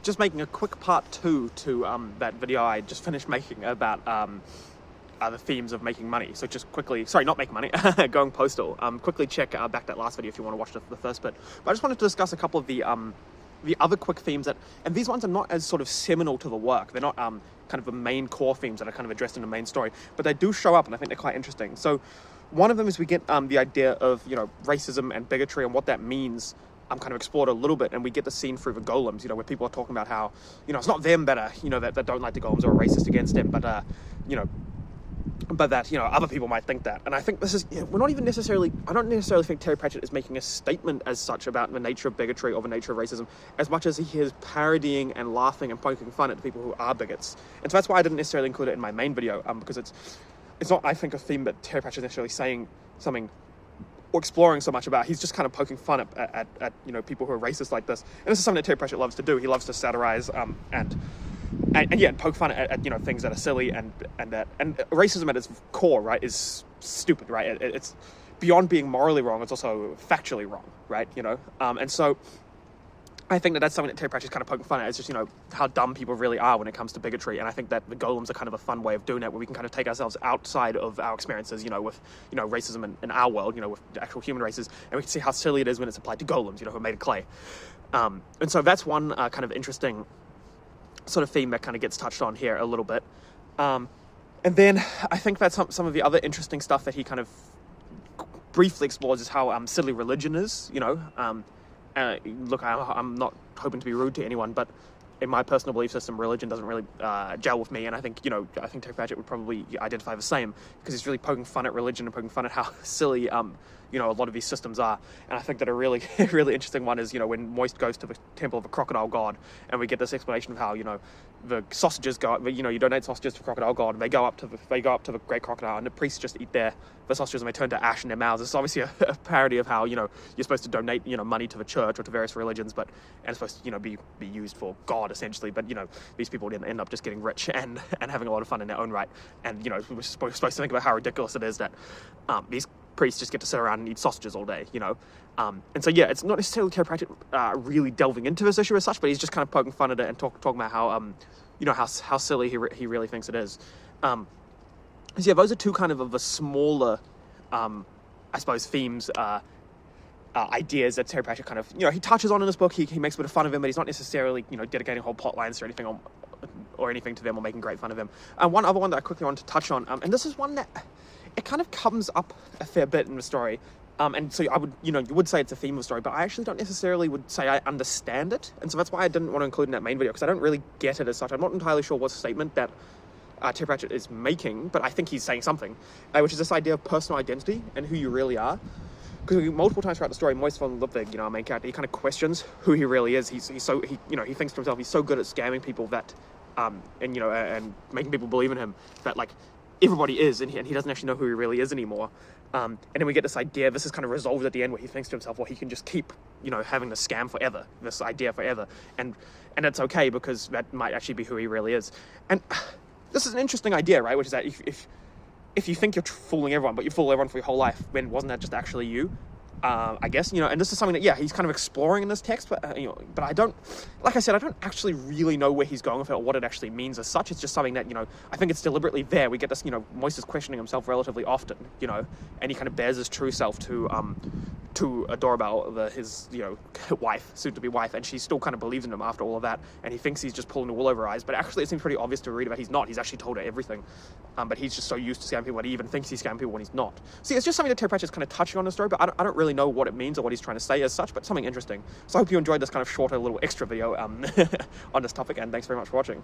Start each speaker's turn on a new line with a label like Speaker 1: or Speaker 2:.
Speaker 1: just making a quick part 2 to that video I just finished making about the themes of making money. So just quickly, sorry, not making money, going postal. Quickly check back that last video if you want to watch the first bit. But I just wanted to discuss a couple of the other quick themes that, and these ones are not as sort of seminal to the work. They're not kind of the main core themes that are kind of addressed in the main story, but they do show up, and I think they're quite interesting. So one of them is we get the idea of, racism and bigotry and what that means. Kind of explored a little bit, and we get the scene through the golems, where people are talking about how, it's not them that are, that don't like the golems or are racist against them, but, but that, other people might think that. And I think this is, we're not even necessarily, I don't necessarily think Terry Pratchett is making a statement as such about the nature of bigotry or the nature of racism, as much as he is parodying and laughing and poking fun at the people who are bigots. And so that's why I didn't necessarily include it in my main video, because it's not, I think, a theme that Terry Pratchett is necessarily saying something or exploring so much about. He's just kind of poking fun at people who are racist like this. And this is something that Terry Pratchett loves to do. He loves to satirize and poke fun at things that are silly and racism at its core, right, is stupid, right? It's beyond being morally wrong. It's also factually wrong, right? And so I think that that's something that Terry Pratchett's kind of poking fun at. It's just, how dumb people really are when it comes to bigotry. And I think that the golems are kind of a fun way of doing that, where we can kind of take ourselves outside of our experiences, with, racism in our world, with actual human races. And we can see how silly it is when it's applied to golems, who are made of clay. And so that's one kind of interesting sort of theme that kind of gets touched on here a little bit. And then I think that some of the other interesting stuff that he kind of briefly explores is how silly religion is, look, I'm not hoping to be rude to anyone, but in my personal belief system, religion doesn't really gel with me, and I think Terry Pratchett would probably identify the same, because he's really poking fun at religion and poking fun at how silly a lot of these systems are. And I think that a really really interesting one is when Moist goes to the temple of a crocodile god, and we get this explanation of how the sausages go up, you donate sausages to crocodile god, and they go up to the great crocodile, and the priests just eat the sausages and they turn to ash in their mouths. It's obviously a parody of how you're supposed to donate money to the church or to various religions, and it's supposed to be used for God essentially. But these people end up just getting rich and having a lot of fun in their own right. And we're supposed to think about how ridiculous it is that these priests just get to sit around and eat sausages all day. And so it's not necessarily Terry Pratchett really delving into this issue as such, but he's just kind of poking fun at it and talking about how how silly he really thinks it is. So those are two kind of the smaller, I suppose, themes, ideas that Terry Pratchett kind of, he touches on in his book. He makes a bit of fun of him, but he's not necessarily, dedicating whole plot lines or anything to them or making great fun of him. One other one that I quickly want to touch on, and this is one that it kind of comes up a fair bit in the story. And so I would, you would say it's a theme of the story, but I actually don't necessarily would say I understand it. And so that's why I didn't want to include it in that main video, because I don't really get it as such. I'm not entirely sure what statement that Terry Pratchett is making, but I think he's saying something, which is this idea of personal identity and who you really are. Because multiple times throughout the story, Moist von Ludwig, our main character, he kind of questions who he really is. He thinks to himself he's so good at scamming people that, and making people believe in him that everybody is, and he doesn't actually know who he really is anymore. And then we get this idea, this is kind of resolved at the end, where he thinks to himself, well, he can just keep, having this scam forever, this idea forever. And it's okay, because that might actually be who he really is. And this is an interesting idea, right? Which is that if you think you're fooling everyone, but you fool everyone for your whole life, then wasn't that just actually you? I guess, and this is something that, he's kind of exploring in this text, but, but I don't, like I said, I don't actually really know where he's going with it or what it actually means as such. It's just something that, I think it's deliberately there. We get this, Moist is questioning himself relatively often, and he kind of bears his true self to Adorabelle, his, wife, soon-to-be wife, and she still kind of believes in him after all of that, and he thinks he's just pulling the wool over her eyes, but actually it seems pretty obvious to read about he's not. He's actually told her everything, but he's just so used to scamming people that he even thinks he's scamming people when he's not. See, it's just something that Terry Pratchett's kind of touching on the story, but I don't really know what it means or what he's trying to say as such, but something interesting. So I hope you enjoyed this kind of shorter little extra video on this topic, and thanks very much for watching.